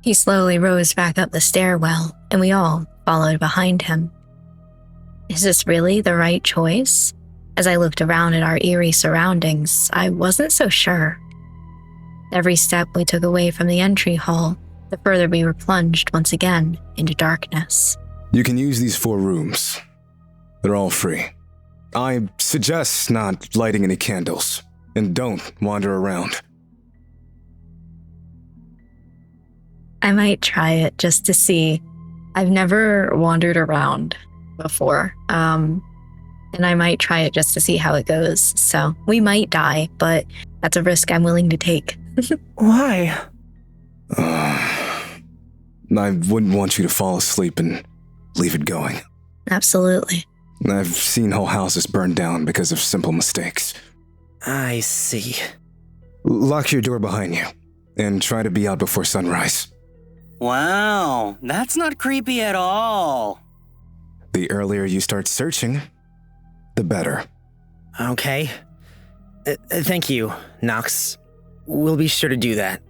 He slowly rose back up the stairwell, and we all followed behind him. Is this really the right choice? As I looked around at our eerie surroundings, I wasn't so sure. Every step we took away from the entry hall, the further we were plunged once again into darkness. You can use these 4 rooms. They're all free. I suggest not lighting any candles, and don't wander around. I might try it just to see. I've never wandered around before, and I might try it just to see how it goes. So we might die, but that's a risk I'm willing to take. Why? I wouldn't want you to fall asleep and leave it going. Absolutely. I've seen whole houses burned down because of simple mistakes. I see. Lock your door behind you, and try to be out before sunrise. Wow, that's not creepy at all. The earlier you start searching, the better. Okay. Thank you, Nox. We'll be sure to do that.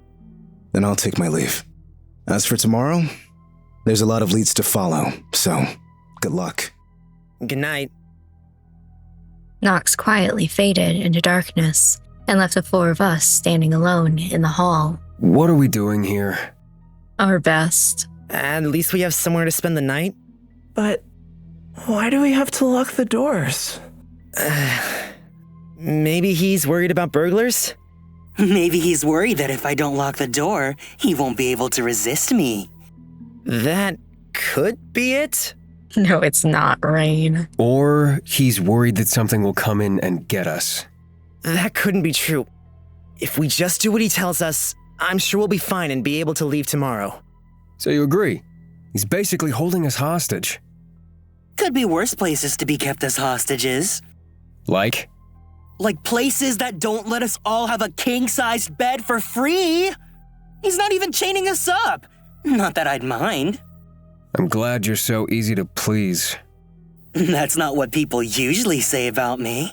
Then I'll take my leave. As for tomorrow, there's a lot of leads to follow, so good luck. Good night. Nox quietly faded into darkness and left the 4 of us standing alone in the hall. What are we doing here? Our best. At least we have somewhere to spend the night. But why do we have to lock the doors? Maybe he's worried about burglars? Maybe he's worried that if I don't lock the door, he won't be able to resist me. That could be it. No, it's not, Rain. Or he's worried that something will come in and get us. That couldn't be true. If we just do what he tells us, I'm sure we'll be fine and be able to leave tomorrow. So you agree? He's basically holding us hostage. Could be worse places to be kept as hostages. Like? Like places that don't let us all have a king-sized bed for free. He's not even chaining us up. Not that I'd mind. I'm glad you're so easy to please. That's not what people usually say about me.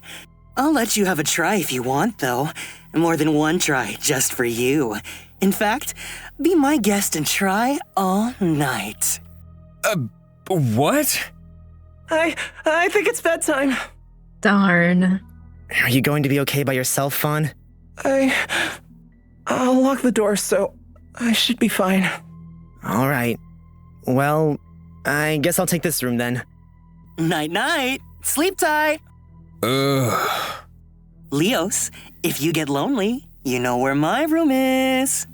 I'll let you have a try if you want, though. More than one try just for you. In fact, be my guest and try all night. What? I think it's bedtime. Darn. Are you going to be okay by yourself, Fawn? I'll lock the door, so I should be fine. All right. Well, I guess I'll take this room then. Night-night. Sleep tight. Ugh. Leos, if you get lonely, you know where my room is.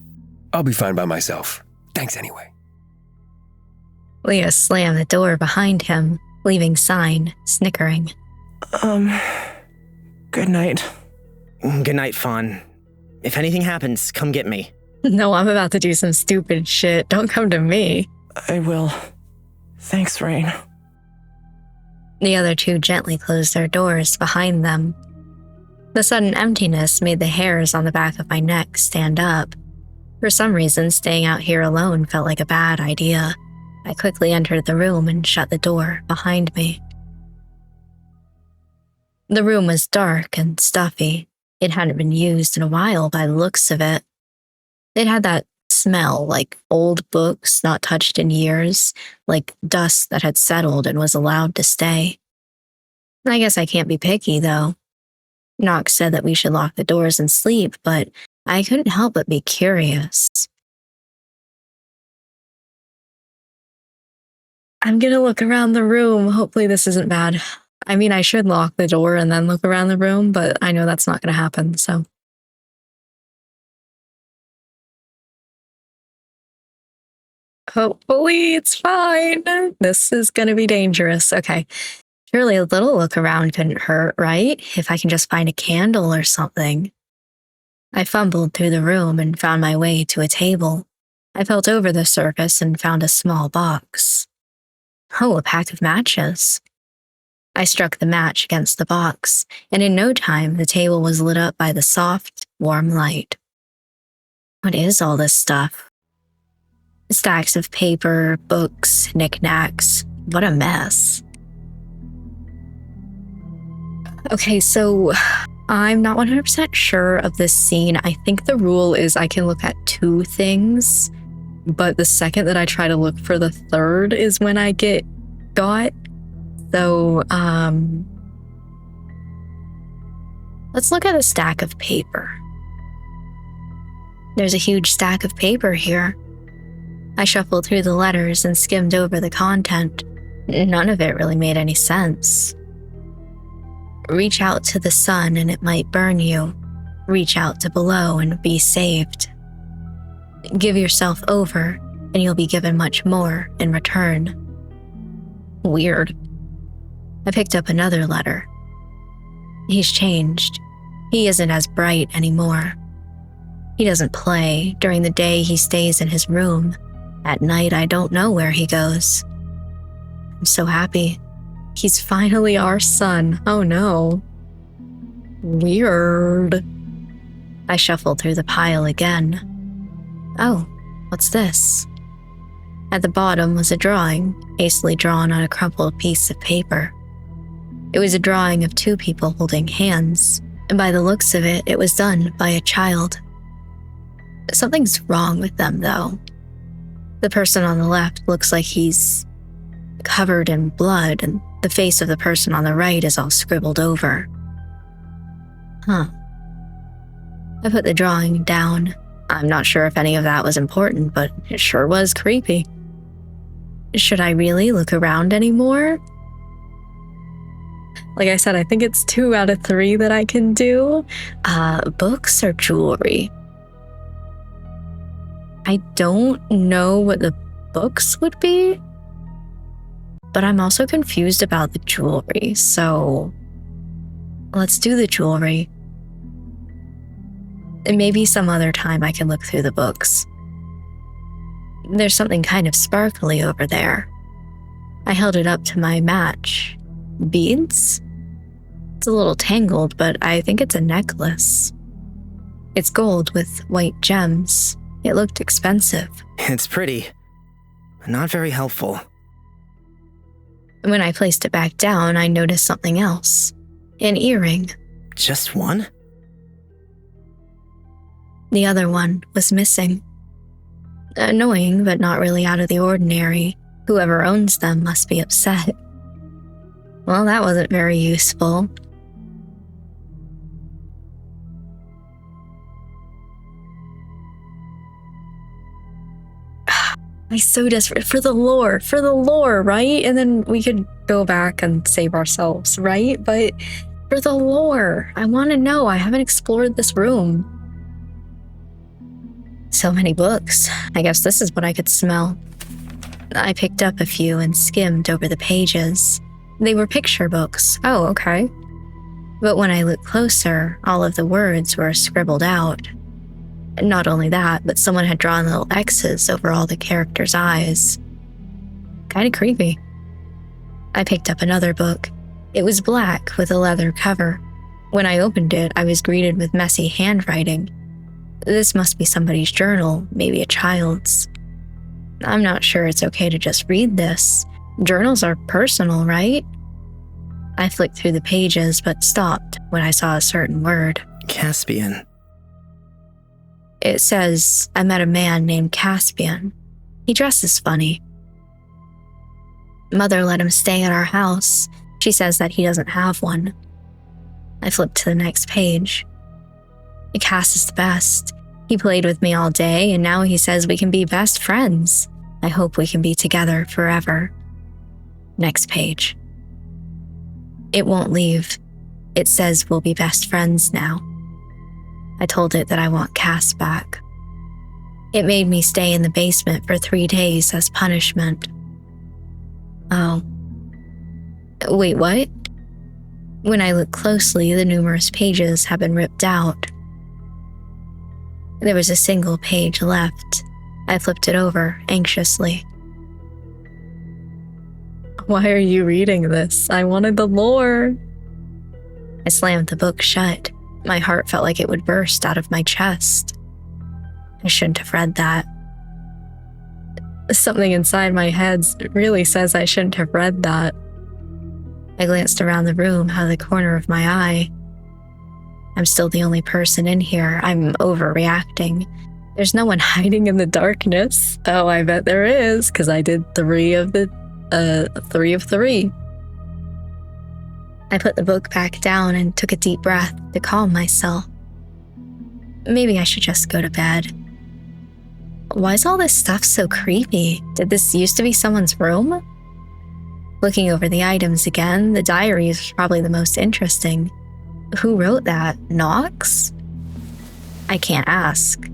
I'll be fine by myself. Thanks anyway. Leo slammed the door behind him, leaving Sign snickering. Good night. Good night, Fawn. If anything happens, come get me. No, I'm about to do some stupid shit. Don't come to me. I will. Thanks, Rain. The other 2 gently closed their doors behind them. The sudden emptiness made the hairs on the back of my neck stand up. For some reason, staying out here alone felt like a bad idea. I quickly entered the room and shut the door behind me. The room was dark and stuffy. It hadn't been used in a while by the looks of it. It had that smell, like old books not touched in years, like dust that had settled and was allowed to stay. I guess I can't be picky, though. Nox said that we should lock the doors and sleep, but I couldn't help but be curious. I'm gonna look around the room. Hopefully this isn't bad. I mean, I should lock the door and then look around the room, but I know that's not gonna happen, so. Hopefully it's fine. This is gonna be dangerous. Okay. Surely a little look around couldn't hurt, right? If I can just find a candle or something. I fumbled through the room and found my way to a table. I felt over the surface and found a small box. Oh, a pack of matches. I struck the match against the box, and in no time the table was lit up by the soft, warm light. What is all this stuff? Stacks of paper, books, knickknacks. What a mess. Okay, so I'm not 100% sure of this scene. I think the rule is I can look at 2 things. but the second that I try to look for the third is when I get got. So, let's look at a stack of paper. There's a huge stack of paper here. I shuffled through the letters and skimmed over the content. None of it really made any sense. Reach out to the sun and it might burn you. Reach out to below and be saved. Give yourself over and you'll be given much more in return. Weird. I picked up another letter. He's changed. He isn't as bright anymore. He doesn't play. During the day, he stays in his room. At night, I don't know where he goes. I'm so happy. He's finally our son. Oh no. Weird. I shuffled through the pile again. Oh, what's this? At the bottom was a drawing, hastily drawn on a crumpled piece of paper. It was a drawing of two people holding hands, and by the looks of it, it was done by a child. Something's wrong with them, though. The person on the left looks like he's covered in blood, and the face of the person on the right is all scribbled over. Huh. I put the drawing down. I'm not sure if any of that was important, but it sure was creepy. Should I really look around anymore? Like I said, I think it's 2 out of 3 that I can do. Books or jewelry? I don't know what the books would be, but I'm also confused about the jewelry, so let's do the jewelry. And maybe some other time I can look through the books. There's something kind of sparkly over there. I held it up to my match. Beads? It's a little tangled, but I think it's a necklace. It's gold with white gems. It looked expensive. It's pretty, but not very helpful. When I placed it back down, I noticed something else. An earring. Just one? The other one was missing. Annoying, but not really out of the ordinary. Whoever owns them must be upset. Well, that wasn't very useful. I'm so desperate for the lore, right? And then we could go back and save ourselves, right? But for the lore, I want to know. I haven't explored this room. So many books. I guess this is what I could smell. I picked up a few and skimmed over the pages. They were picture books. Oh, okay. But when I looked closer, all of the words were scribbled out. Not only that, but someone had drawn little X's over all the characters' eyes. Kinda creepy. I picked up another book. It was black with a leather cover. When I opened it, I was greeted with messy handwriting. This must be somebody's journal, maybe a child's. I'm not sure it's okay to just read this. Journals are personal, right? I flicked through the pages, but stopped when I saw a certain word. Caspian. It says, I met a man named Caspian. He dresses funny. Mother let him stay at our house. She says that he doesn't have one. I flipped to the next page. Cass is the best. He played with me all day, and now he says we can be best friends. I hope we can be together forever. Next page. It won't leave. It says we'll be best friends now. I told it that I want Cass back. It made me stay in the basement for 3 days as punishment. Oh. Wait, what? When I looked closely, the numerous pages had been ripped out. There was a single page left. I flipped it over anxiously. Why are you reading this? I wanted the lore. I slammed the book shut. My heart felt like it would burst out of my chest. I shouldn't have read that. Something inside my head really says I shouldn't have read that. I glanced around the room out of the corner of my eye. I'm still the only person in here. I'm overreacting. There's no one hiding in the darkness. Oh, I bet there is, because I did 3 of 3. I put the book back down and took a deep breath to calm myself. Maybe I should just go to bed. Why is all this stuff so creepy? Did this used to be someone's room? Looking over the items again, the diary is probably the most interesting. Who wrote that? Knox? I can't ask.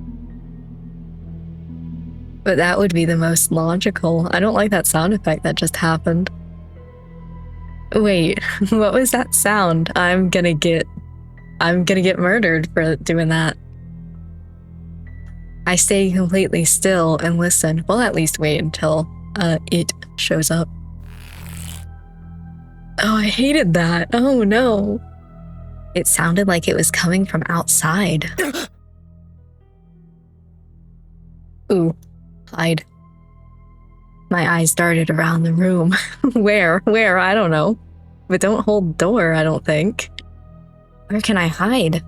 But that would be the most logical. I don't like that sound effect that just happened. Wait, what was that sound? I'm gonna get murdered for doing that. I stay completely still and listen. Well, at least wait until it shows up. Oh, I hated that. Oh no. It sounded like it was coming from outside. Ooh, hide. My eyes darted around the room. Where? I don't know. But don't hold the door, I don't think. Where can I hide?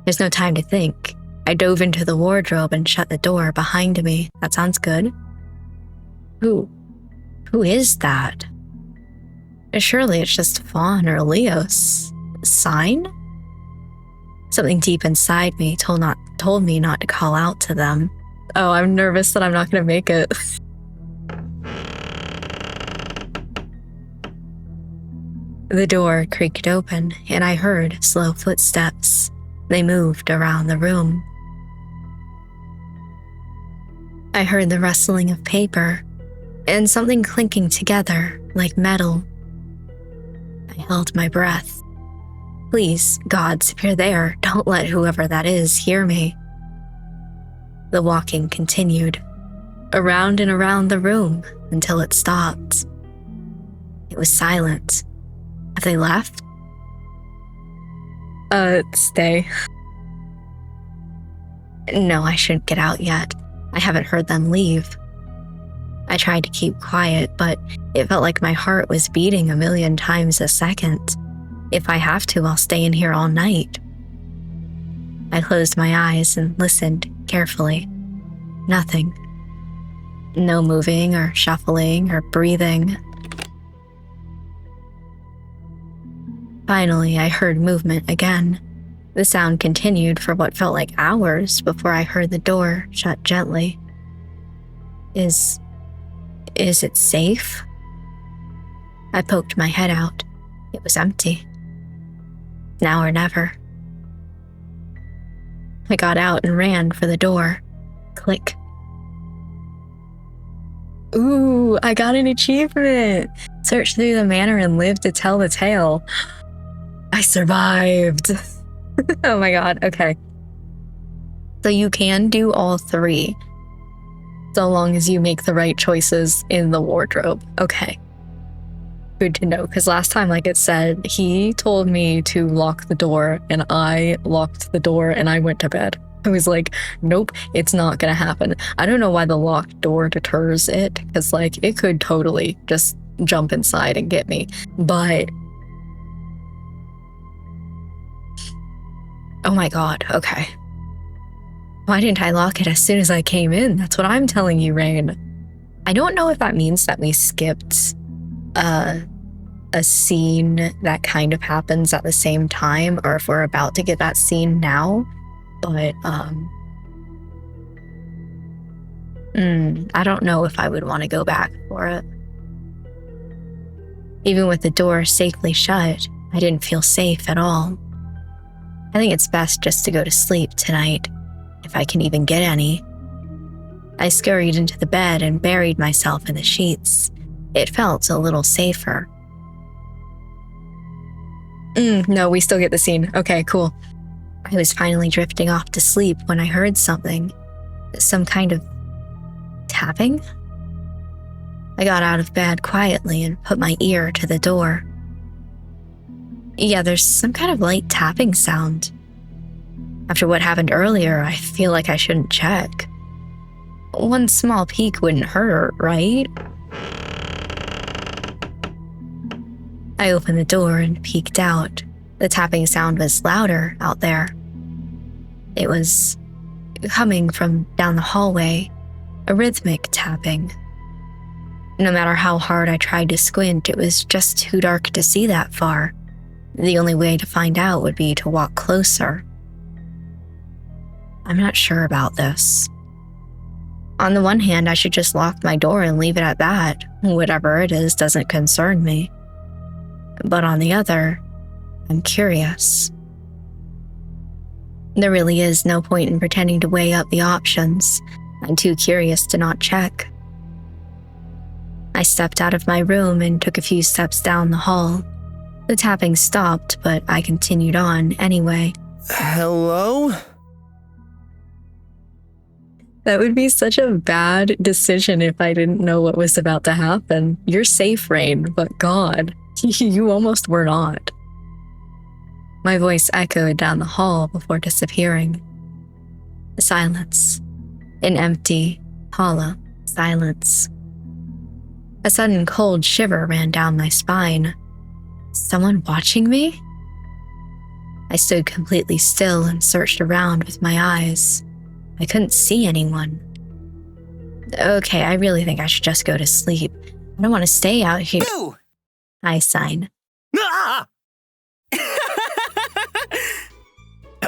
There's no time to think. I dove into the wardrobe and shut the door behind me. That sounds good. Who is that? Surely it's just Fawn or Leos. Sign? Something deep inside me told me not to call out to them. Oh, I'm nervous that I'm not gonna make it. The door creaked open, and I heard slow footsteps. They moved around the room. I heard the rustling of paper, and something clinking together like metal. I held my breath. Please, gods, if you're there, don't let whoever that is hear me. The walking continued, around and around the room until it stopped. It was silent. Have they left? Stay. No, I shouldn't get out yet. I haven't heard them leave. I tried to keep quiet, but it felt like my heart was beating 1,000,000 times a second. If I have to, I'll stay in here all night. I closed my eyes and listened carefully. Nothing. No moving or shuffling or breathing. Finally, I heard movement again. The sound continued for what felt like hours before I heard the door shut gently. Is it safe? I poked my head out. It was empty. Now or never. I got out and ran for the door. Click. Ooh, I got an achievement! Search through the manor and live to tell the tale. I survived! Oh my god, okay. So you can do all 3, so long as you make the right choices in the wardrobe. Okay. Good to know, because last time, like it said, he told me to lock the door, and I locked the door and I went to bed. I was like, nope, it's not gonna happen. I don't know why the locked door deters it, because like it could totally just jump inside and get me. But oh my god, okay. Why didn't I lock it as soon as I came in? That's what I'm telling you, Rain. I don't know if that means that we skipped a scene that kind of happens at the same time, or if we're about to get that scene now. But I don't know if I would want to go back for it. Even with the door safely shut, I didn't feel safe at all. I think it's best just to go to sleep tonight, if I can even get any. I scurried into the bed and buried myself in the sheets. It felt a little safer. No, we still get the scene. Okay, cool. I was finally drifting off to sleep when I heard something. Some kind of tapping? I got out of bed quietly and put my ear to the door. Yeah, there's some kind of light tapping sound. After what happened earlier, I feel like I shouldn't check. One small peek wouldn't hurt, right? I opened the door and peeked out. The tapping sound was louder out there. It was coming from down the hallway, a rhythmic tapping. No matter how hard I tried to squint, it was just too dark to see that far. The only way to find out would be to walk closer. I'm not sure about this. On the one hand, I should just lock my door and leave it at that. Whatever it is doesn't concern me. But on the other, I'm curious. There really is no point in pretending to weigh up the options. I'm too curious to not check. I stepped out of my room and took a few steps down the hall. The tapping stopped, but I continued on anyway. Hello? That would be such a bad decision if I didn't know what was about to happen. You're safe, Rain, but God, you almost were not. My voice echoed down the hall before disappearing. Silence. An empty, hollow silence. A sudden cold shiver ran down my spine. Someone watching me? I stood completely still and searched around with my eyes. I couldn't see anyone. Okay, I really think I should just go to sleep. I don't want to stay out here. Boo! I sign. Ah!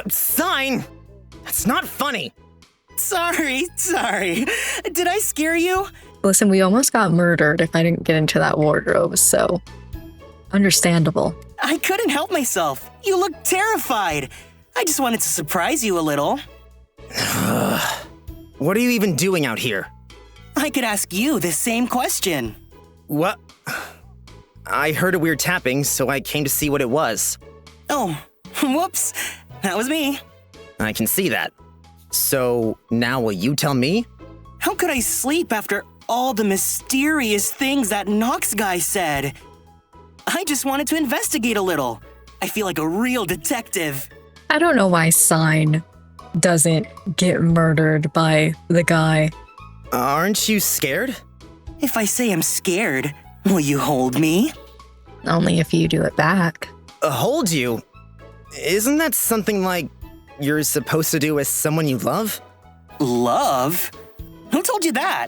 Sign? That's not funny. Sorry. Did I scare you? Listen, we almost got murdered if I didn't get into that wardrobe, so understandable. I couldn't help myself. You look terrified. I just wanted to surprise you a little. What are you even doing out here? I could ask you the same question. What? I heard a weird tapping, so I came to see what it was. Oh, whoops. That was me. I can see that. So now will you tell me? How could I sleep after all the mysterious things that Nox guy said? I just wanted to investigate a little. I feel like a real detective. I don't know why Sign doesn't get murdered by the guy. Aren't you scared? If I say I'm scared, will you hold me? Only if you do it back. Hold you? Isn't that something like you're supposed to do with someone you love? Love? Who told you that?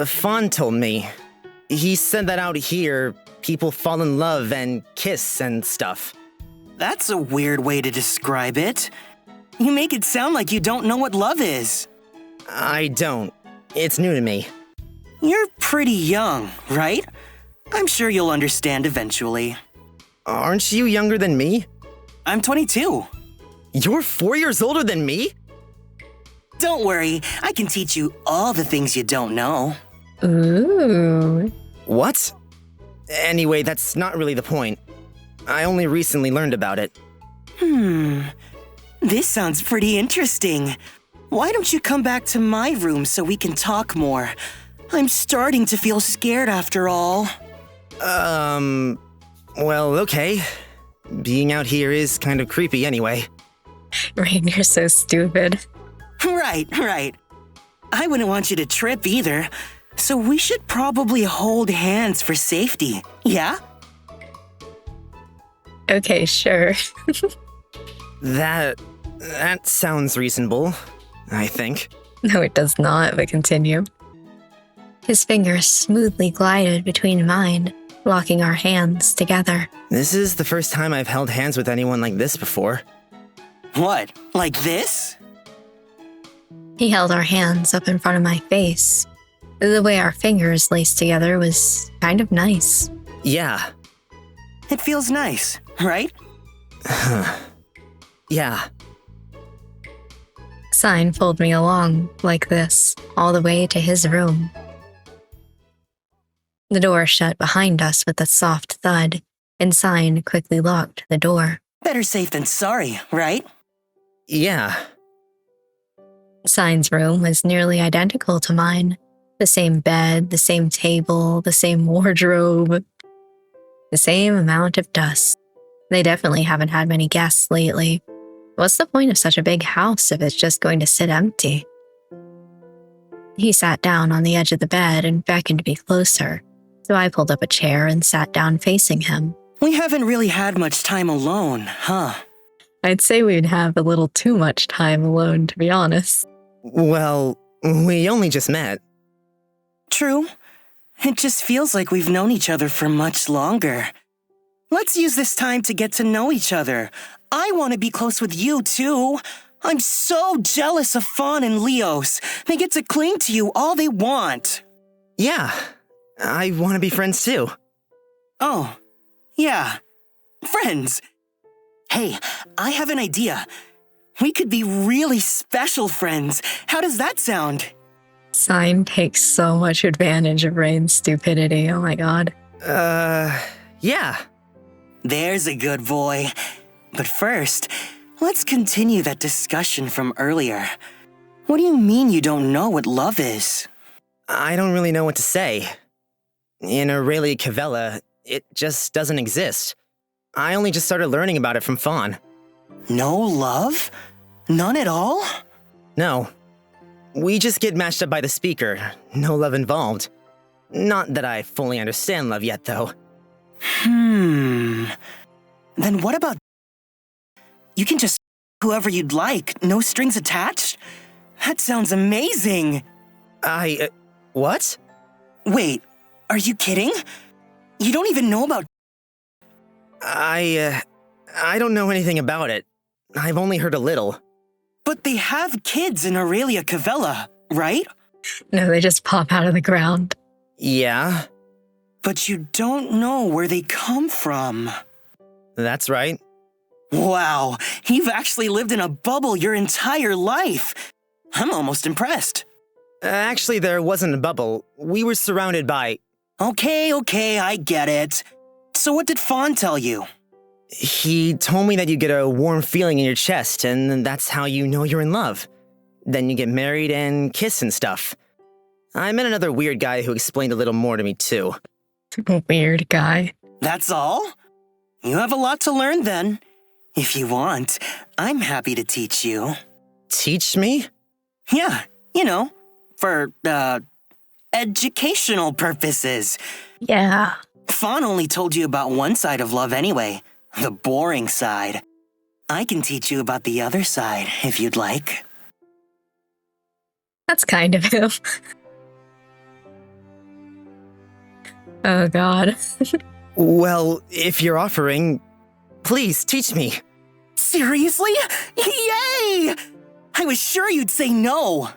Fawn told me. He said that out here, people fall in love and kiss and stuff. That's a weird way to describe it. You make it sound like you don't know what love is. I don't. It's new to me. You're pretty young, right? I'm sure you'll understand eventually. Aren't you younger than me? I'm 22. You're 4 years older than me? Don't worry, I can teach you all the things you don't know. Ooh. What? Anyway, that's not really the point. I only recently learned about it. This sounds pretty interesting. Why don't you come back to my room so we can talk more? I'm starting to feel scared after all. Well, okay. Being out here is kind of creepy anyway. Rain, you're so stupid. Right. I wouldn't want you to trip either. So we should probably hold hands for safety, yeah? Okay, sure. That sounds reasonable, I think. No, it does not, but continue. His fingers smoothly glided between mine, locking our hands together. This is the first time I've held hands with anyone like this before. What, like this? He held our hands up in front of my face. The way our fingers laced together was kind of nice. Yeah. It feels nice, right? Yeah. Sign pulled me along, like this, all the way to his room. The door shut behind us with a soft thud, and Sign quickly locked the door. Better safe than sorry, right? Yeah. Sign's room was nearly identical to mine. The same bed, the same table, the same wardrobe, the same amount of dust. They definitely haven't had many guests lately. What's the point of such a big house if it's just going to sit empty? He sat down on the edge of the bed and beckoned me closer, so I pulled up a chair and sat down facing him. We haven't really had much time alone, huh? I'd say we'd have a little too much time alone, to be honest. Well, we only just met. True. It just feels like we've known each other for much longer. Let's use this time to get to know each other. I want to be close with you, too. I'm so jealous of Fawn and Leos. They get to cling to you all they want. Yeah, I want to be friends too. Oh, yeah. Friends. Hey, I have an idea. We could be really special friends. How does that sound? Sign takes so much advantage of Rain's stupidity. Oh my god. Yeah. There's a good boy. But first, let's continue that discussion from earlier. What do you mean you don't know what love is? I don't really know what to say. In Aurelia Cavella, it just doesn't exist. I only just started learning about it from Fawn. No love? None at all? No. We just get matched up by the speaker. No love involved. Not that I fully understand love yet, though. Then what about... You can just whoever you'd like, no strings attached? That sounds amazing! What? Wait, are you kidding? You don't even know about... I don't know anything about it. I've only heard a little. But they have kids in Aurelia Cavella, right? No, they just pop out of the ground. Yeah, But you don't know where they come from. that's right. Wow, you've actually lived in a bubble your entire life. I'm almost impressed. Actually, there wasn't a bubble. We were surrounded by... Okay, I get it. So what did Fawn tell you? He told me that you get a warm feeling in your chest, and that's how you know you're in love. Then you get married and kiss and stuff. I met another weird guy who explained a little more to me, too. Weird guy. That's all? You have a lot to learn then. If you want, I'm happy to teach you. Teach me? Yeah, for, educational purposes. Yeah. Fawn only told you about one side of love anyway, the boring side. I can teach you about the other side, if you'd like. That's kind of him. Oh god. Well, if you're offering, please teach me. Seriously? Yay! I was sure you'd say no.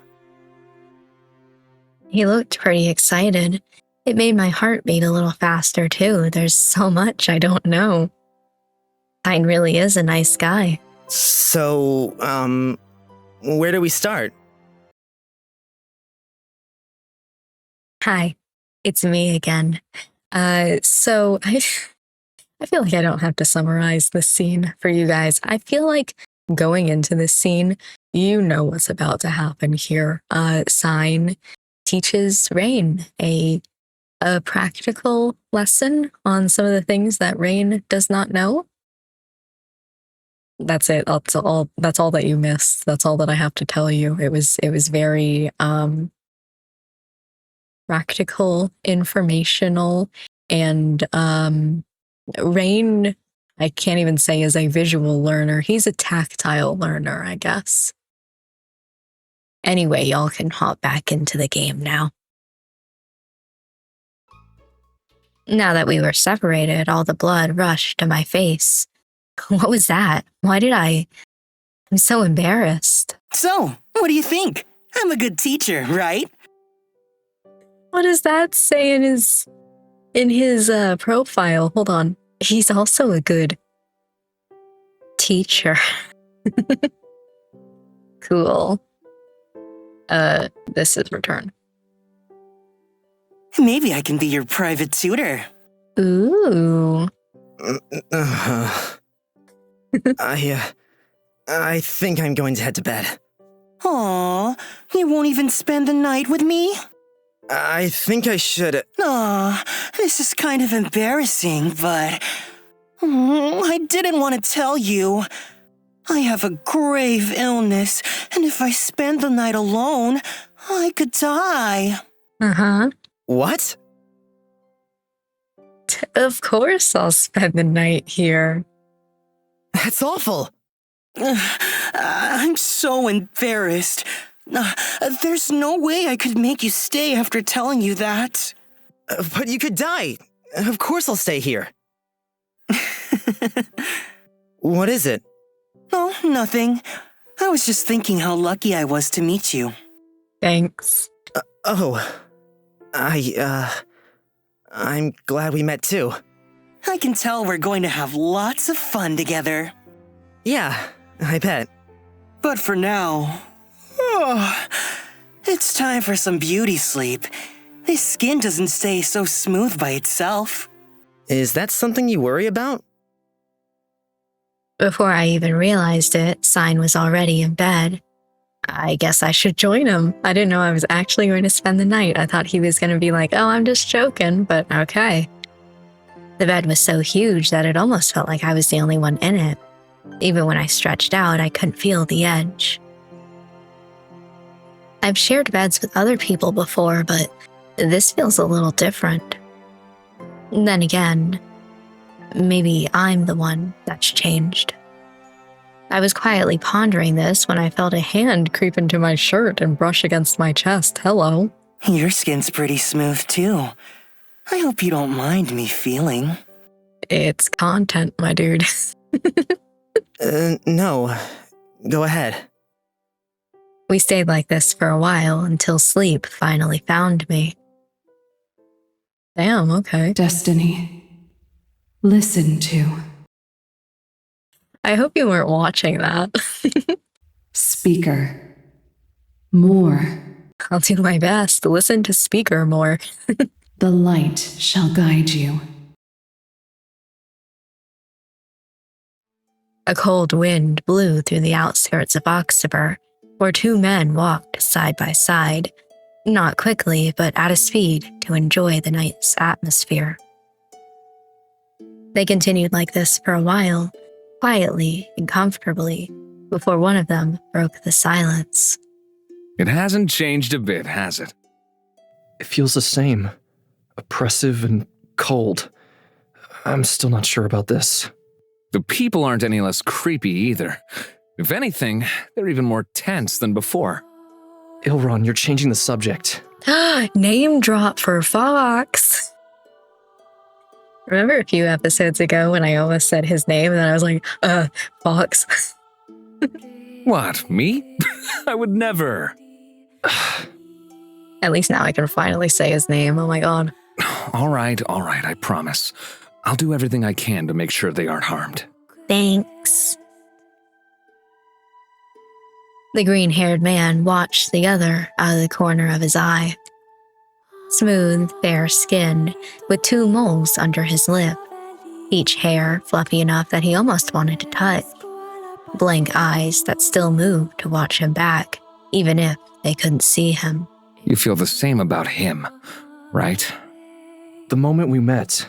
He looked pretty excited. It made my heart beat a little faster too. There's so much I don't know. Pine really is a nice guy. So, where do we start? Hi, it's me again. So I feel like I don't have to summarize this scene for you guys. I feel like going into this scene, you know what's about to happen here. Sign teaches Rain a practical lesson on some of the things that Rain does not know. That's it. That's all that you missed. That's all that I have to tell you. It was very practical, informational, and Rain, I can't even say is a visual learner. He's a tactile learner, I guess. Anyway, y'all can hop back into the game now. Now that we were separated, all the blood rushed to my face. What was that? I'm so embarrassed. So, what do you think? I'm a good teacher, right? What does that say in his profile? Hold on. He's also a good teacher. Cool. This is return. Maybe I can be your private tutor. Ooh. I think I'm going to head to bed. Aw, you won't even spend the night with me? I think I should... Aw, this is kind of embarrassing, but... I didn't want to tell you. I have a grave illness, and if I spend the night alone, I could die. Uh-huh. What? Of course I'll spend the night here. That's awful. I'm so embarrassed. There's no way I could make you stay after telling you that. But you could die. Of course I'll stay here. What is it? Oh, nothing. I was just thinking how lucky I was to meet you. Thanks. I'm glad we met too. I can tell we're going to have lots of fun together. Yeah, I bet. But for now, it's time for some beauty sleep. This skin doesn't stay so smooth by itself. Is that something you worry about? Before I even realized it, Sign was already in bed. I guess I should join him. I didn't know I was actually going to spend the night. I thought he was going to be like, oh, I'm just joking, but okay. The bed was so huge that it almost felt like I was the only one in it. Even when I stretched out, I couldn't feel the edge. I've shared beds with other people before, but this feels a little different. Then again, maybe I'm the one that's changed. I was quietly pondering this when I felt a hand creep into my shirt and brush against my chest. Hello. Your skin's pretty smooth too. I hope you don't mind me feeling. It's content, my dude. No. Go ahead. We stayed like this for a while until sleep finally found me. Damn, okay. Destiny. Listen to. I hope you weren't watching that. Speaker. More. I'll do my best to listen to Speaker more. The light shall guide you. A cold wind blew through the outskirts of Oxtober, where two men walked side by side, not quickly, but at a speed to enjoy the night's atmosphere. They continued like this for a while, quietly and comfortably, before one of them broke the silence. It hasn't changed a bit, has it? It feels the same. Oppressive and cold. I'm still not sure about this. The people aren't any less creepy either. If anything, they're even more tense than before. Ilron, you're changing the subject. Name drop for Fox. Remember a few episodes ago when I almost said his name and then I was like, Fox. What, me? I would never. At least now I can finally say his name. Oh my god. All right, I promise. I'll do everything I can to make sure they aren't harmed. Thanks. The green-haired man watched the other out of the corner of his eye. Smooth, fair skin, with two moles under his lip, each hair fluffy enough that he almost wanted to touch. Blank eyes that still moved to watch him back, even if they couldn't see him. You feel the same about him, right? The moment we met,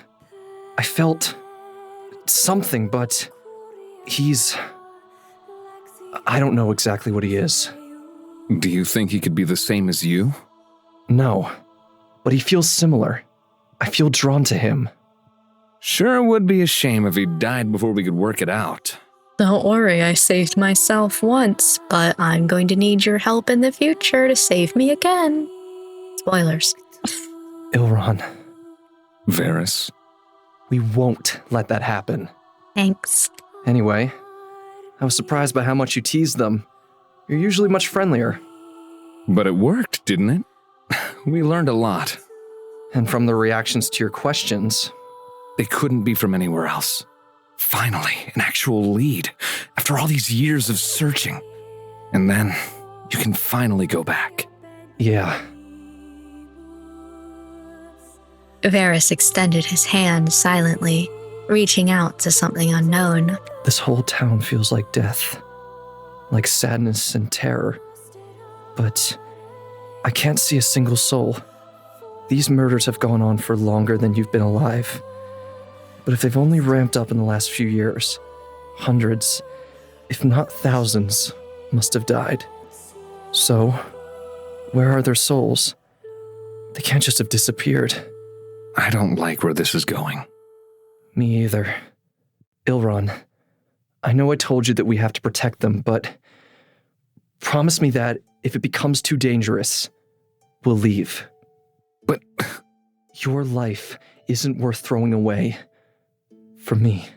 I felt something, but I don't know exactly what he is. Do you think he could be the same as you? No, but he feels similar. I feel drawn to him. Sure would be a shame if he died before we could work it out. Don't worry, I saved myself once, but I'm going to need your help in the future to save me again. Spoilers. Ilron, Varys. we won't let that happen. Thanks. Anyway, I was surprised by how much you teased them. You're usually much friendlier. But it worked, didn't it? We learned a lot. And from the reactions to your questions, They couldn't be from anywhere else. Finally, an actual lead, after all these years of searching. And then, you can finally go back. yeah, Varys extended his hand silently, reaching out to something unknown. this whole town feels like death. Like sadness and terror. But I can't see a single soul. These murders have gone on for longer than you've been alive. But if they've only ramped up in the last few years, hundreds, if not thousands, must have died. So, where are their souls? They can't just have disappeared. I don't like where this is going. Me either. Ilron, I know I told you that we have to protect them, but promise me that If it becomes too dangerous, we'll leave. But Your life isn't worth throwing away for me.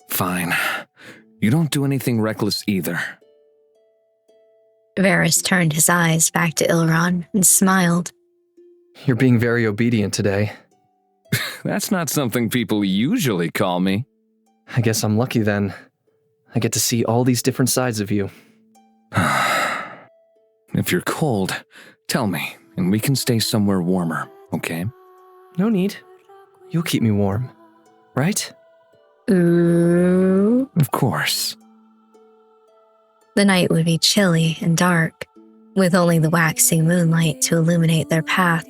fine. You don't do anything reckless either. Varys turned his eyes back to Ilron and smiled. You're being very obedient today. That's not something people usually call me. I guess I'm lucky then. I get to see all these different sides of you. If you're cold, tell me, and we can stay somewhere warmer, okay? No need. You'll keep me warm, right? Ooh. Of course. The night would be chilly and dark, with only the waxing moonlight to illuminate their path,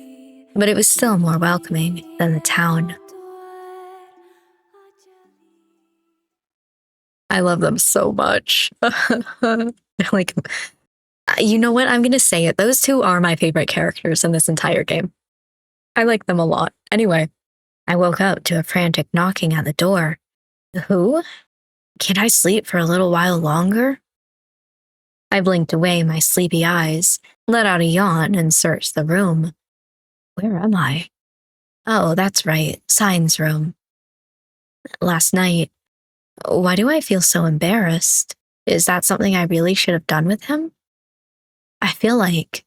but it was still more welcoming than the town. I love them so much. Like, you know what? I'm going to say it. Those two are my favorite characters in this entire game. I like them a lot. Anyway, I woke up to a frantic knocking at the door. Who? Can't I sleep for a little while longer? I blinked away my sleepy eyes, let out a yawn, and searched the room. Where am I? Oh, that's right, Sign's room. Last night. Why do I feel so embarrassed? Is that something I really should have done with him? I feel like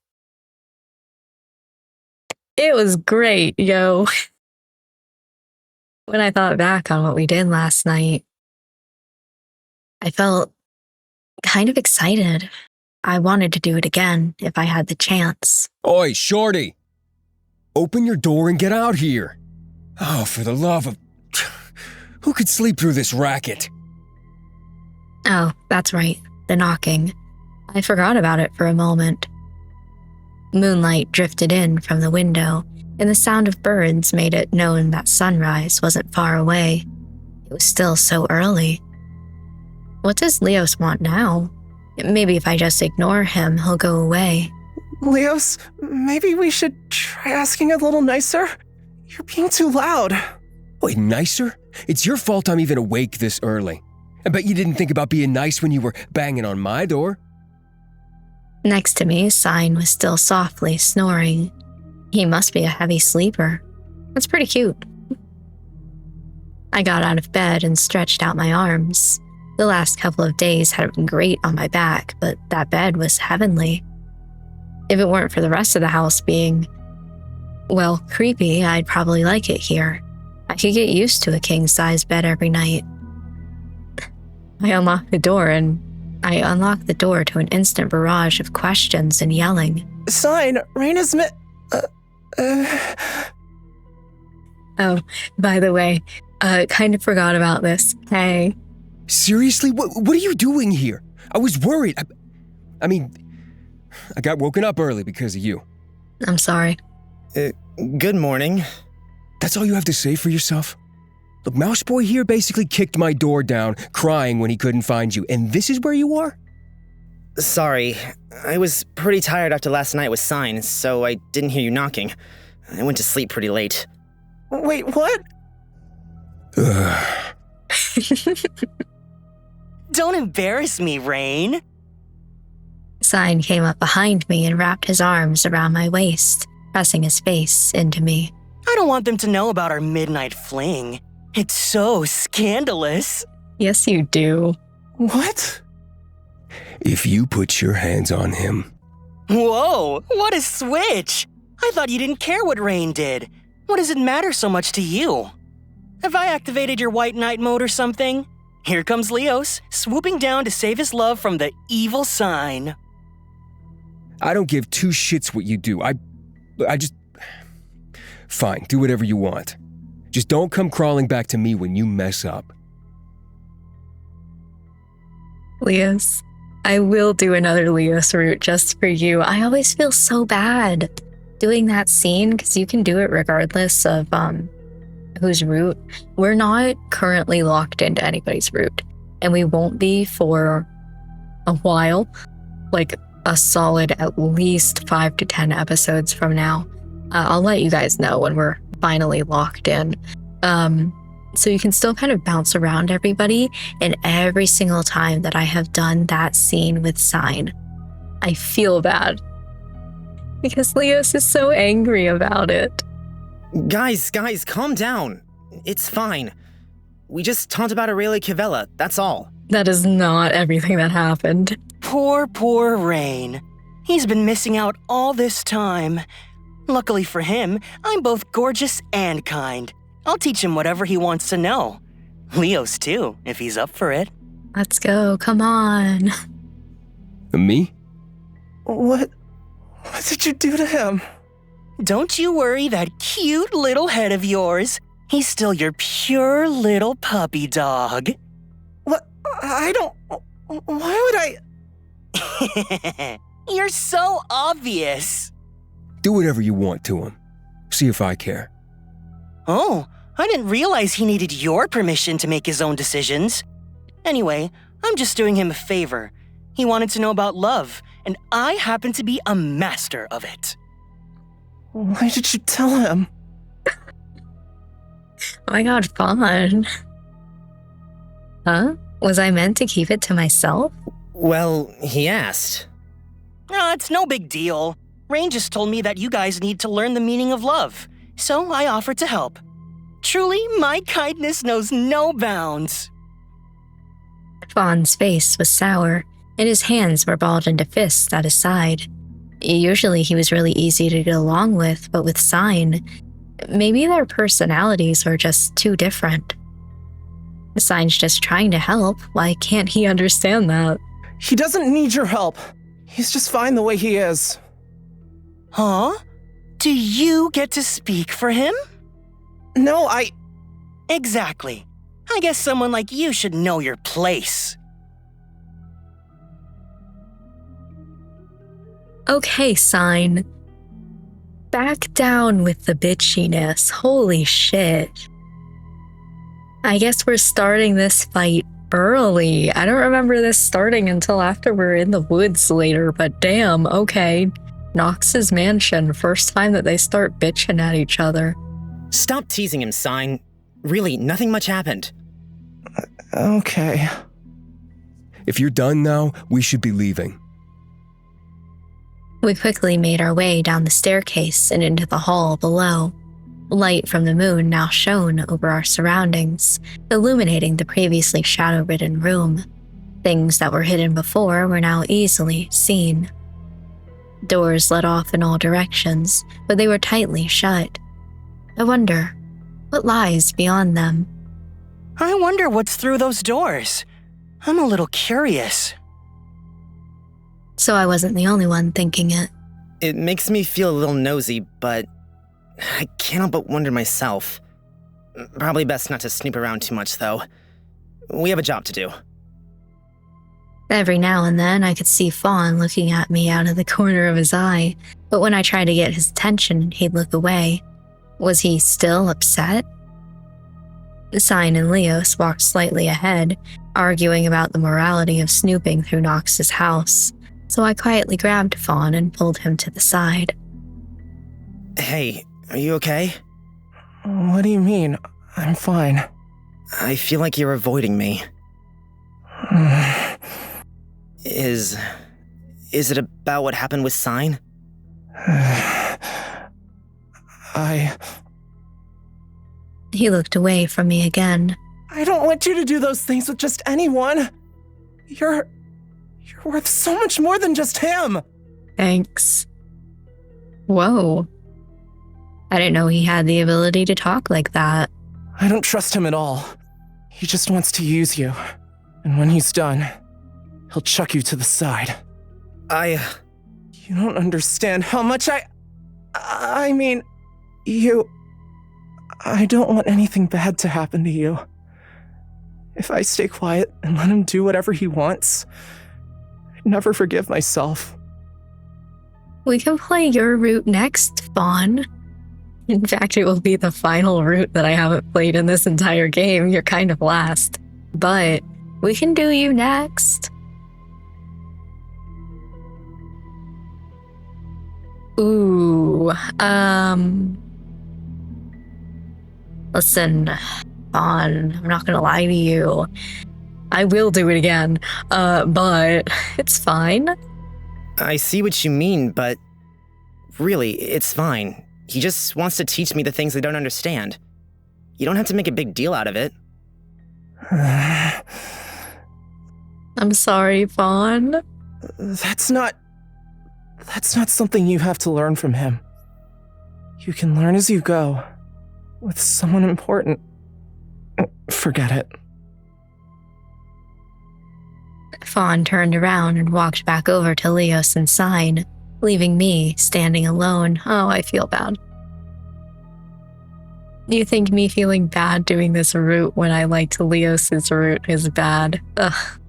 it was great, yo. When I thought back on what we did last night, I felt kind of excited. I wanted to do it again if I had the chance. Oi, Shorty! Open your door and get out here! Oh, for the love of... Who could sleep through this racket? Oh, that's right, the knocking. I forgot about it for a moment. Moonlight drifted in from the window, and the sound of birds made it known that sunrise wasn't far away. It was still so early. What does Leos want now? Maybe if I just ignore him, he'll go away. Leos, maybe we should try asking a little nicer? You're being too loud. Wait, nicer? It's your fault I'm even awake this early. I bet you didn't think about being nice when you were banging on my door. Next to me, Sign was still softly snoring. He must be a heavy sleeper. That's pretty cute. I got out of bed and stretched out my arms. The last couple of days hadn't been great on my back, but that bed was heavenly. If it weren't for the rest of the house being, well, creepy, I'd probably like it here. I could get used to a king-size bed every night. I unlocked the door to an instant barrage of questions and yelling. Sign, Raina's Oh, by the way, kind of forgot about this. Hey. Seriously? What are you doing here? I was worried. I got woken up early because of you. I'm sorry. Good morning. That's all you have to say for yourself? Look, Mouseboy here basically kicked my door down, crying when he couldn't find you, and this is where you are? Sorry, I was pretty tired after last night with Sign, so I didn't hear you knocking. I went to sleep pretty late. Wait, what? Don't embarrass me, Rain. Sign came up behind me and wrapped his arms around my waist, pressing his face into me. I don't want them to know about our midnight fling. It's so scandalous. Yes, you do. What? If you put your hands on him... Whoa, what a switch! I thought you didn't care what Rain did. What does it matter so much to you? Have I activated your white knight mode or something? Here comes Leos, swooping down to save his love from the evil Sign. I don't give two shits what you do. I just... Fine, do whatever you want. Just don't come crawling back to me when you mess up. Leos, I will do another Leos route just for you. I always feel so bad doing that scene because you can do it regardless of whose route. We're not currently locked into anybody's route, and we won't be for a while, like a solid at least 5 to 10 episodes from now. I'll let you guys know when we're finally locked in. So you can still kind of bounce around everybody. And every single time that I have done that scene with Sign, I feel bad. Because Leos is so angry about it. Guys, calm down. It's fine. We just talked about Aurelia Cavella, that's all. That is not everything that happened. Poor Rain. He's been missing out all this time. Luckily for him, I'm both gorgeous and kind. I'll teach him whatever he wants to know. Leos too, if he's up for it. Let's go, come on. Me? What did you do to him? Don't you worry that cute little head of yours. He's still your pure little puppy dog. What? I don't... Why would I... You're so obvious. Do whatever you want to him. See if I care. Oh, I didn't realize he needed your permission to make his own decisions. Anyway, I'm just doing him a favor. He wanted to know about love, and I happen to be a master of it. Why did you tell him? Oh my god, fun. Huh? Was I meant to keep it to myself? Well, he asked. It's no big deal. Rain just told me that you guys need to learn the meaning of love, so I offered to help. Truly, my kindness knows no bounds. Fawn's face was sour, and his hands were balled into fists at his side. Usually he was really easy to get along with, but with Sign, maybe their personalities were just too different. Sign's just trying to help. Why can't he understand that? He doesn't need your help. He's just fine the way he is. Huh? Do you get to speak for him? No, Exactly. I guess someone like you should know your place. Okay, Sign. Back down with the bitchiness. Holy shit. I guess we're starting this fight early. I don't remember this starting until after we're in the woods later, but damn, okay. Nox's mansion, first time that they start bitching at each other. Stop teasing him, Sign. Really, nothing much happened. Okay. If you're done now, we should be leaving. We quickly made our way down the staircase and into the hall below. Light from the moon now shone over our surroundings, illuminating the previously shadow-ridden room. Things that were hidden before were now easily seen. Doors led off in all directions, but they were tightly shut. I wonder, what lies beyond them? I wonder what's through those doors. I'm a little curious. So I wasn't the only one thinking it. It makes me feel a little nosy, but I can't help but wonder myself. Probably best not to snoop around too much, though. We have a job to do. Every now and then I could see Fawn looking at me out of the corner of his eye, but when I tried to get his attention, he'd look away. Was he still upset? Sign and Leos walked slightly ahead, arguing about the morality of snooping through Nox's house, so I quietly grabbed Fawn and pulled him to the side. Hey, are you okay? What do you mean? I'm fine. I feel like you're avoiding me. Is it about what happened with Sign? He looked away from me again. I don't want you to do those things with just anyone. You're worth so much more than just him. Thanks. Whoa. I didn't know he had the ability to talk like that. I don't trust him at all. He just wants to use you. And when he's done, he'll chuck you to the side. You don't understand how much I mean, I don't want anything bad to happen to you. If I stay quiet and let him do whatever he wants, I'd never forgive myself. We can play your route next, Fawn. In fact, it will be the final route that I haven't played in this entire game. You're kind of last. But we can do you next. Ooh, listen, Fawn, I'm not gonna lie to you. I will do it again, but it's fine. I see what you mean, but really, it's fine. He just wants to teach me the things I don't understand. You don't have to make a big deal out of it. I'm sorry, Fawn. That's not something you have to learn from him. You can learn as you go. With someone important. Forget it. Fawn turned around and walked back over to Leos and Sign, leaving me standing alone. Oh, I feel bad. You think me feeling bad doing this route when I liked Leos's route is bad? Ugh.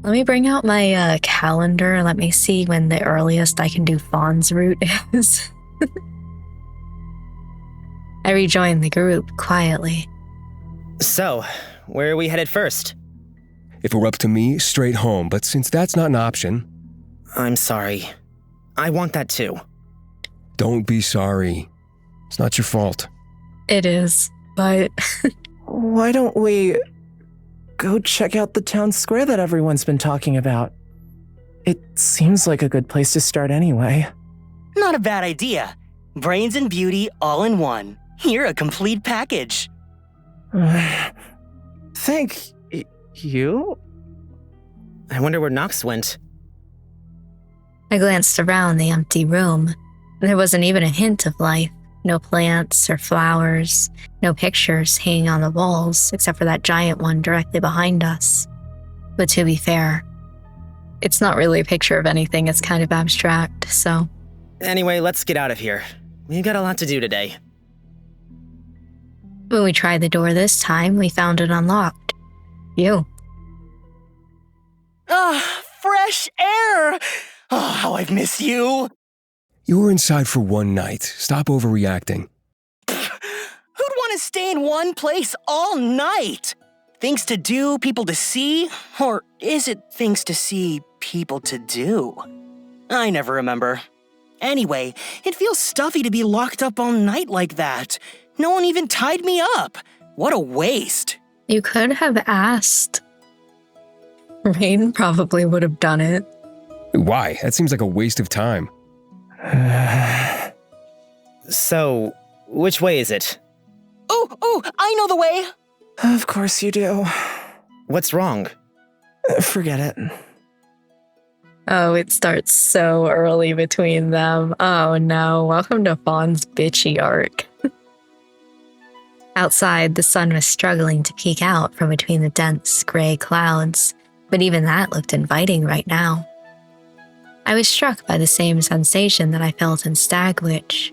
Let me bring out my calendar and let me see when the earliest I can do Fawn's route is. I rejoined the group quietly. So, where are we headed first? If it were up to me, straight home, but since that's not an option... I'm sorry. I want that too. Don't be sorry. It's not your fault. It is, but... Why don't we go check out the town square that everyone's been talking about? It seems like a good place to start anyway. Not a bad idea. Brains and beauty all in one. You're a complete package. Thank you? I wonder where Nox went. I glanced around the empty room. There wasn't even a hint of life. No plants or flowers, no pictures hanging on the walls except for that giant one directly behind us. But to be fair, it's not really a picture of anything, it's kind of abstract, so... Anyway, let's get out of here. We've got a lot to do today. When we tried the door this time, we found it unlocked. You. Fresh air! Oh, how I've missed you! You were inside for one night. Stop overreacting. Who'd want to stay in one place all night? Things to do, people to see? Or is it things to see, people to do? I never remember. Anyway, it feels stuffy to be locked up all night like that. No one even tied me up. What a waste. You could have asked. Rain probably would have done it. Why? That seems like a waste of time. So, which way is it? Oh, I know the way. Of course you do. What's wrong? Forget it. Oh, it starts so early between them. Oh no, welcome to Fawn's bitchy arc. Outside, the sun was struggling to peek out from between the dense gray clouds, but even that looked inviting right now. I was struck by the same sensation that I felt in Stagwitch.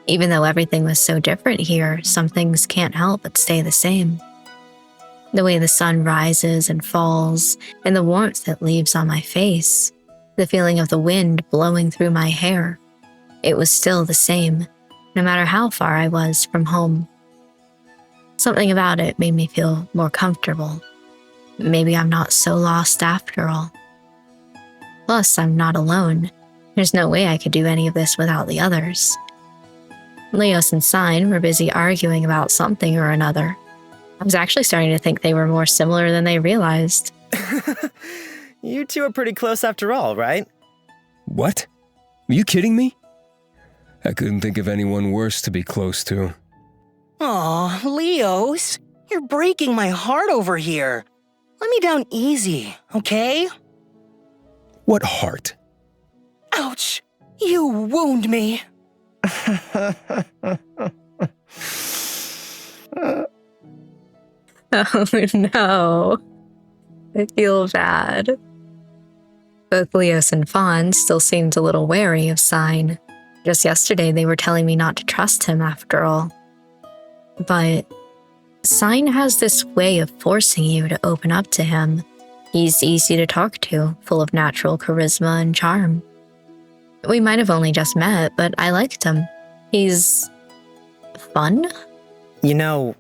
Even though everything was so different here, some things can't help but stay the same. The way the sun rises and falls, and the warmth it leaves on my face, the feeling of the wind blowing through my hair, it was still the same, no matter how far I was from home. Something about it made me feel more comfortable. Maybe I'm not so lost after all. Plus, I'm not alone. There's no way I could do any of this without the others. Leos and Sign were busy arguing about something or another. I was actually starting to think they were more similar than they realized. You two are pretty close after all, right? What? Are you kidding me? I couldn't think of anyone worse to be close to. Aw, Leos, you're breaking my heart over here. Let me down easy, okay? What heart? Ouch, you wound me. Oh no. I feel bad. Both Leos and Fawn still seemed a little wary of Sign. Just yesterday they were telling me not to trust him after all. But Sign has this way of forcing you to open up to him. He's easy to talk to, full of natural charisma and charm. We might have only just met, but I liked him. He's fun? You know,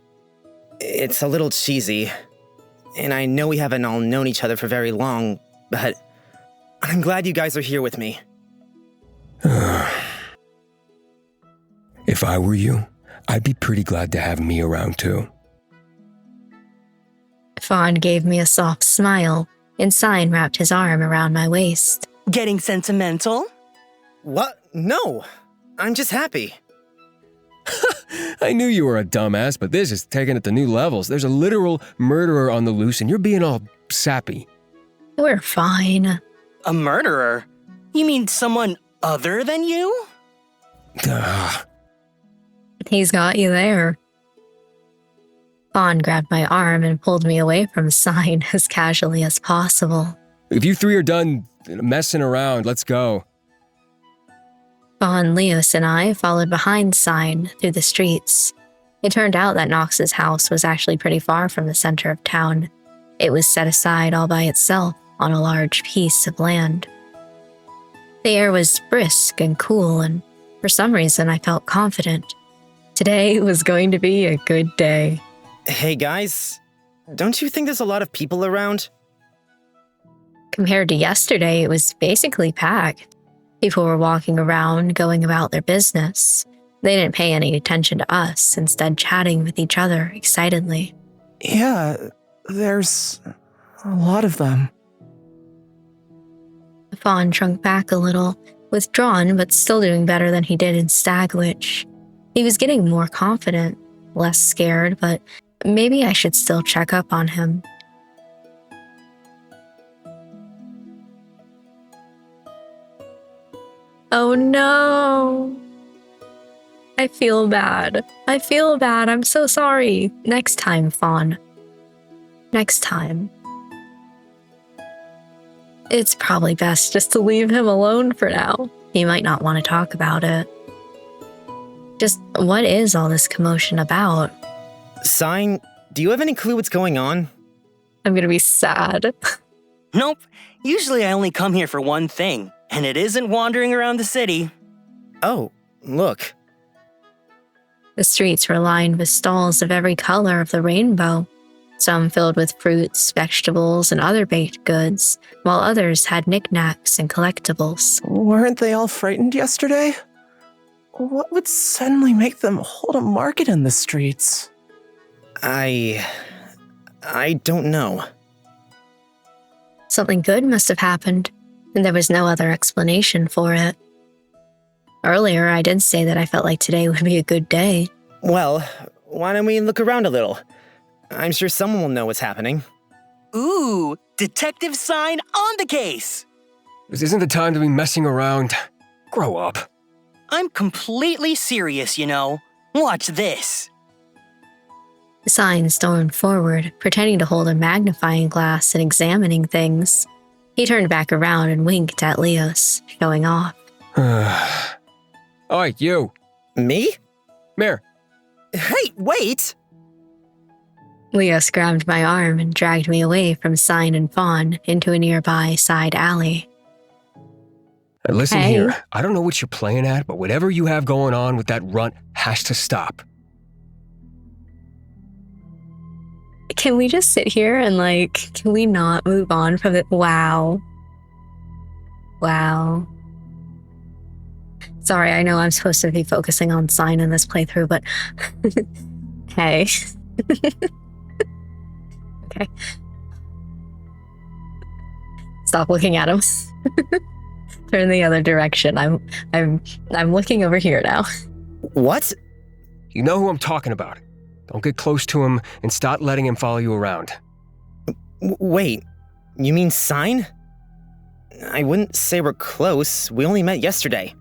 it's a little cheesy, and I know we haven't all known each other for very long, but I'm glad you guys are here with me. If I were you, I'd be pretty glad to have me around too. Fawn gave me a soft smile, and Sign wrapped his arm around my waist. Getting sentimental? What? No. I'm just happy. I knew you were a dumbass, but this is taking it to new levels. There's a literal murderer on the loose, and you're being all sappy. We're fine. A murderer? You mean someone other than you? Ugh. He's got you there. Fawn grabbed my arm and pulled me away from Sign as casually as possible. If you three are done messing around, let's go. Fawn, Leos, and I followed behind Sign through the streets. It turned out that Knox's house was actually pretty far from the center of town. It was set aside all by itself on a large piece of land. The air was brisk and cool, and for some reason I felt confident. Today was going to be a good day. Hey guys, don't you think there's a lot of people around? Compared to yesterday, it was basically packed. People were walking around, going about their business. They didn't pay any attention to us, instead chatting with each other excitedly. Yeah, there's a lot of them. Fawn shrunk back a little, withdrawn but still doing better than he did in Stagwitch. He was getting more confident, less scared, but maybe I should still check up on him. Oh no! I feel bad. I'm so sorry. Next time, Fawn. Next time. It's probably best just to leave him alone for now. He might not want to talk about it. Just what is all this commotion about? Sign, do you have any clue what's going on? I'm gonna be sad. Nope. Usually I only come here for one thing, and it isn't wandering around the city. Oh, look. The streets were lined with stalls of every color of the rainbow, some filled with fruits, vegetables, and other baked goods, while others had knickknacks and collectibles. Weren't they all frightened yesterday? What would suddenly make them hold a market in the streets? I don't know. Something good must have happened, and there was no other explanation for it. Earlier, I did say that I felt like today would be a good day. Well, why don't we look around a little? I'm sure someone will know what's happening. Ooh, Detective Sign on the case! This isn't the time to be messing around. Grow up. I'm completely serious, you know. Watch this. Sign stormed forward, pretending to hold a magnifying glass and examining things. He turned back around and winked at Leos, showing off. Oi, you. Me? Here. Hey, wait! Leos grabbed my arm and dragged me away from Sign and Fawn into a nearby side alley. Listen Hey. here, I don't know what you're playing at, but whatever you have going on with that runt has to stop. Can we just sit here and can we not move on from it? Wow. Sorry, I know I'm supposed to be focusing on Sign in this playthrough, but hey. Okay. Stop looking at him. Turn the other direction. I'm looking over here now. What? You know who I'm talking about. Don't get close to him and start letting him follow you around. Wait, you mean Sign? I wouldn't say we're close. We only met yesterday.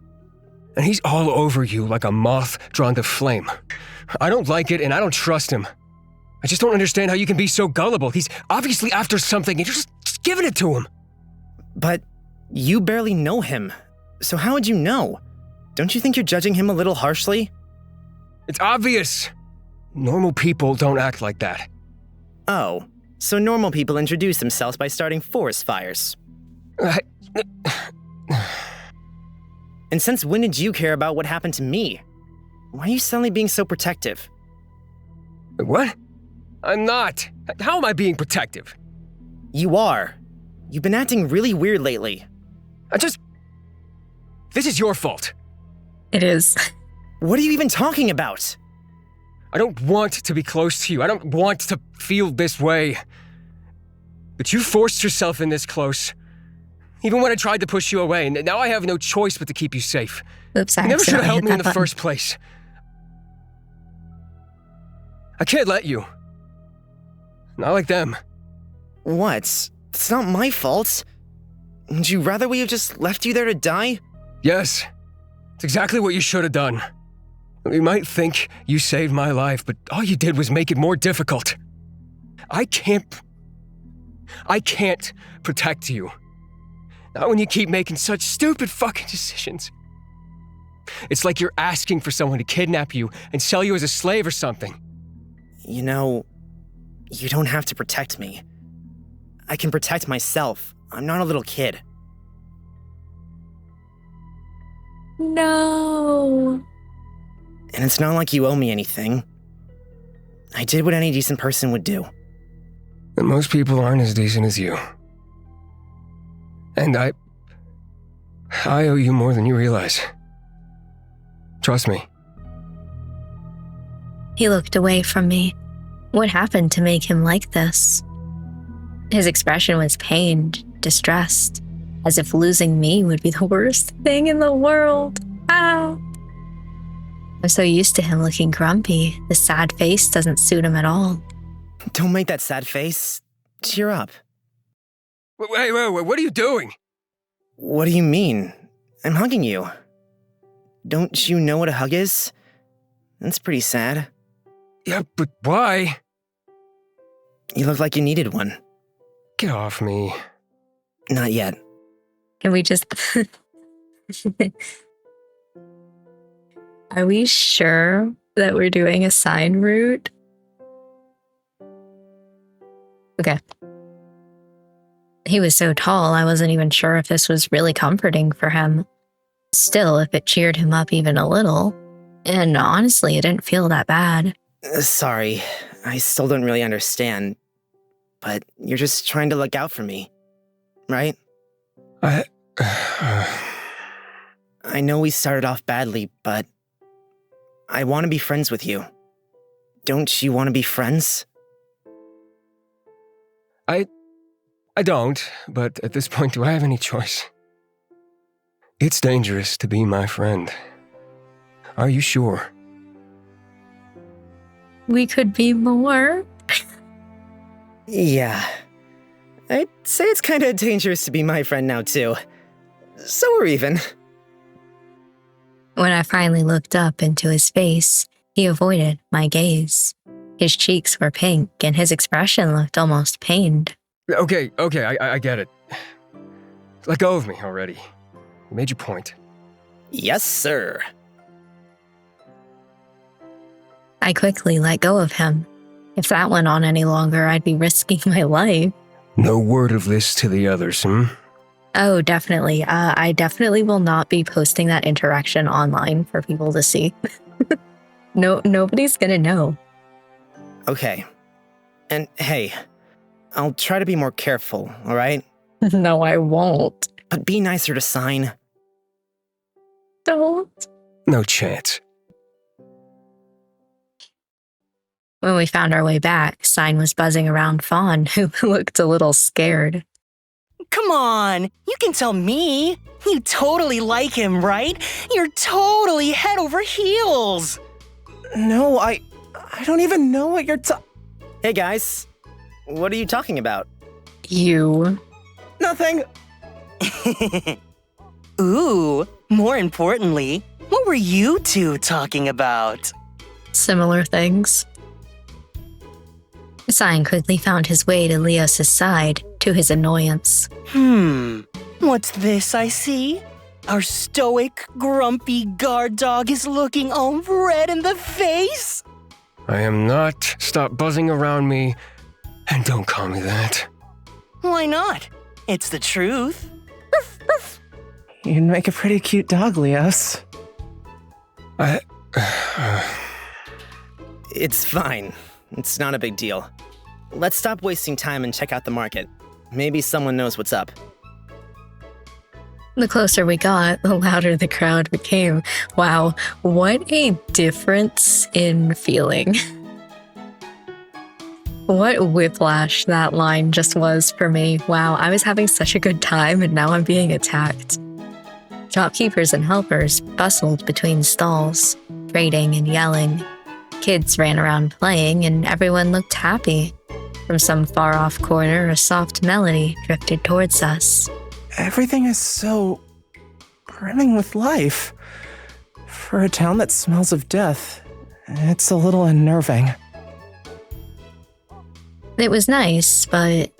And he's all over you like a moth drawn to flame. I don't like it and I don't trust him. I just don't understand how you can be so gullible. He's obviously after something and you're just giving it to him. But you barely know him. So how would you know? Don't you think you're judging him a little harshly? It's obvious. Normal people don't act like that. Oh, so normal people introduce themselves by starting forest fires. And since when did you care about what happened to me? Why are you suddenly being so protective? What? I'm not. How am I being protective? You are. You've been acting really weird lately. This is your fault. It is. What are you even talking about? I don't want to be close to you. I don't want to feel this way. But you forced yourself in this close. Even when I tried to push you away, and now I have no choice but to keep you safe. Oops, I You never should have accidentally helped hit me in that the button. first place. I can't let you. Not like them. What? It's not my fault. Would you rather we have just left you there to die? Yes, it's exactly what you should have done. You might think you saved my life, but all you did was make it more difficult. I can't protect you. Not when you keep making such stupid fucking decisions. It's like you're asking for someone to kidnap you and sell you as a slave or something. You know, you don't have to protect me. I can protect myself. I'm not a little kid. No. And it's not like you owe me anything. I did what any decent person would do. But most people aren't as decent as you. And I owe you more than you realize. Trust me. He looked away from me. What happened to make him like this? His expression was pained, distressed, as if losing me would be the worst thing in the world. Ow. I'm so used to him looking grumpy. The sad face doesn't suit him at all. Don't make that sad face. Cheer up. Wait, what are you doing? What do you mean? I'm hugging you. Don't you know what a hug is? That's pretty sad. Yeah, but why? You look like you needed one. Get off me. Not yet. Can we just... Are we sure that we're doing a sign route? Okay. He was so tall, I wasn't even sure if this was really comforting for him. Still, if it cheered him up even a little. And honestly, it didn't feel that bad. Sorry, I still don't really understand. But you're just trying to look out for me, right? I know we started off badly, but I want to be friends with you. Don't you want to be friends? I don't, but at this point, do I have any choice? It's dangerous to be my friend. Are you sure? We could be more. Yeah. I'd say it's kind of dangerous to be my friend now, too. So we're even. When I finally looked up into his face, he avoided my gaze. His cheeks were pink and his expression looked almost pained. Okay, I get it. Let go of me already. You made your point. Yes, sir. I quickly let go of him. If that went on any longer, I'd be risking my life. No word of this to the others, Oh, definitely. I definitely will not be posting that interaction online for people to see. Nobody's gonna know. Okay. And hey, I'll try to be more careful, all right? No, I won't. But be nicer to Sign. Don't. No chance. When we found our way back, Sign was buzzing around Fawn, who looked a little scared. Come on, you can tell me. You totally like him, right? You're totally head over heels. No, I don't even know what you're Hey guys, what are you talking about? You. Nothing. Ooh, more importantly, what were you two talking about? Similar things. Sign quickly found his way to Leos' side, to his annoyance. What's this I see? Our stoic, grumpy guard dog is looking all red in the face? I am not. Stop buzzing around me, and don't call me that. Why not? It's the truth. You'd make a pretty cute dog, Leos. It's fine. It's not a big deal. Let's stop wasting time and check out the market. Maybe someone knows what's up. The closer we got, the louder the crowd became. Wow, what a difference in feeling. What whiplash that line just was for me. Wow, I was having such a good time and now I'm being attacked. Shopkeepers and helpers bustled between stalls, trading and yelling. Kids ran around playing and everyone looked happy. From some far-off corner, a soft melody drifted towards us. Everything is so brimming with life. For a town that smells of death, it's a little unnerving. It was nice, but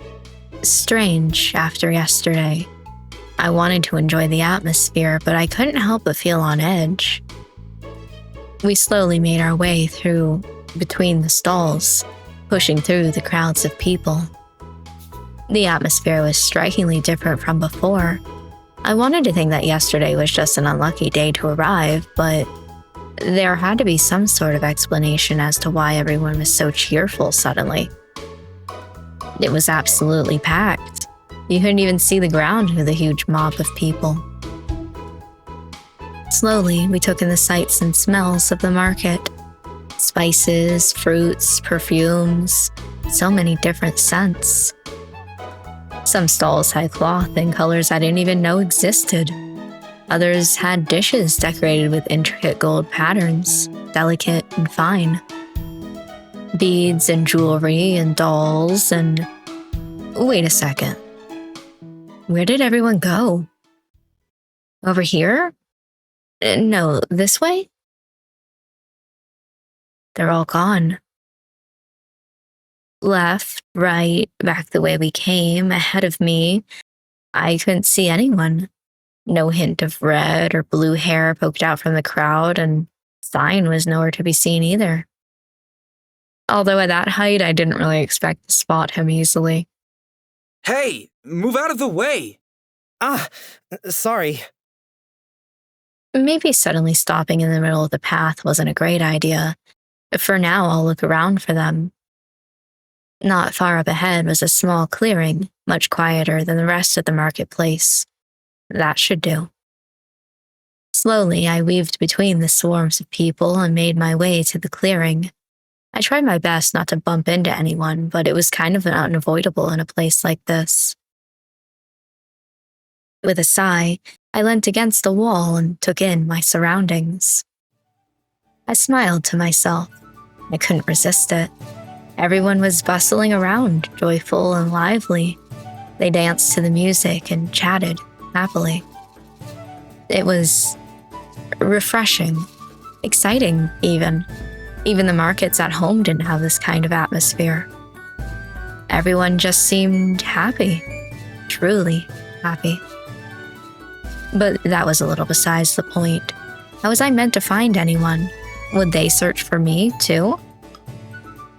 strange after yesterday. I wanted to enjoy the atmosphere, but I couldn't help but feel on edge. We slowly made our way through between the stalls, pushing through the crowds of people. The atmosphere was strikingly different from before. I wanted to think that yesterday was just an unlucky day to arrive, but there had to be some sort of explanation as to why everyone was so cheerful suddenly. It was absolutely packed. You couldn't even see the ground with a huge mob of people. Slowly, we took in the sights and smells of the market. Spices, fruits, perfumes, so many different scents. Some stalls had cloth in colors I didn't even know existed. Others had dishes decorated with intricate gold patterns, delicate and fine. Beads and jewelry and dolls and... Wait a second. Where did everyone go? Over here? No, this way? They're all gone. Left, right, back the way we came, ahead of me. I couldn't see anyone. No hint of red or blue hair poked out from the crowd, and sign was nowhere to be seen either. Although at that height, I didn't really expect to spot him easily. Hey, move out of the way! Sorry. Maybe suddenly stopping in the middle of the path wasn't a great idea. For now, I'll look around for them. Not far up ahead was a small clearing, much quieter than the rest of the marketplace. That should do. Slowly, I weaved between the swarms of people and made my way to the clearing. I tried my best not to bump into anyone, but it was kind of unavoidable in a place like this. With a sigh, I leant against a wall and took in my surroundings. I smiled to myself. I couldn't resist it. Everyone was bustling around, joyful and lively. They danced to the music and chatted happily. It was refreshing, exciting even. Even the markets at home didn't have this kind of atmosphere. Everyone just seemed happy, truly happy. But that was a little besides the point. How was I meant to find anyone? Would they search for me, too?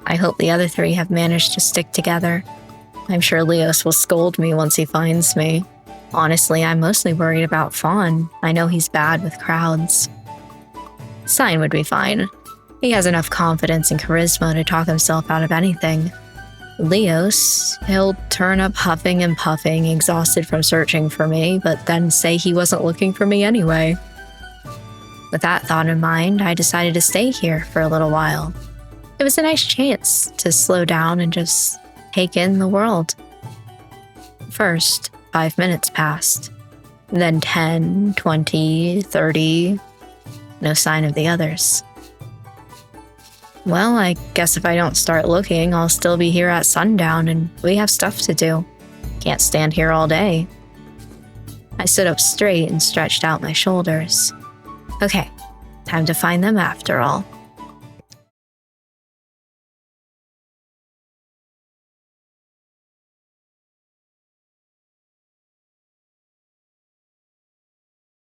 I hope the other three have managed to stick together. I'm sure Leos will scold me once he finds me. Honestly, I'm mostly worried about Fawn. I know he's bad with crowds. Sign would be fine. He has enough confidence and charisma to talk himself out of anything. Leos, he'll turn up huffing and puffing, exhausted from searching for me, but then say he wasn't looking for me anyway. With that thought in mind, I decided to stay here for a little while. It was a nice chance to slow down and just take in the world. First, 5 minutes passed. Then 10, 20, 30. No sign of the others. Well, I guess if I don't start looking, I'll still be here at sundown and we have stuff to do. Can't stand here all day. I stood up straight and stretched out my shoulders. Okay, time to find them after all.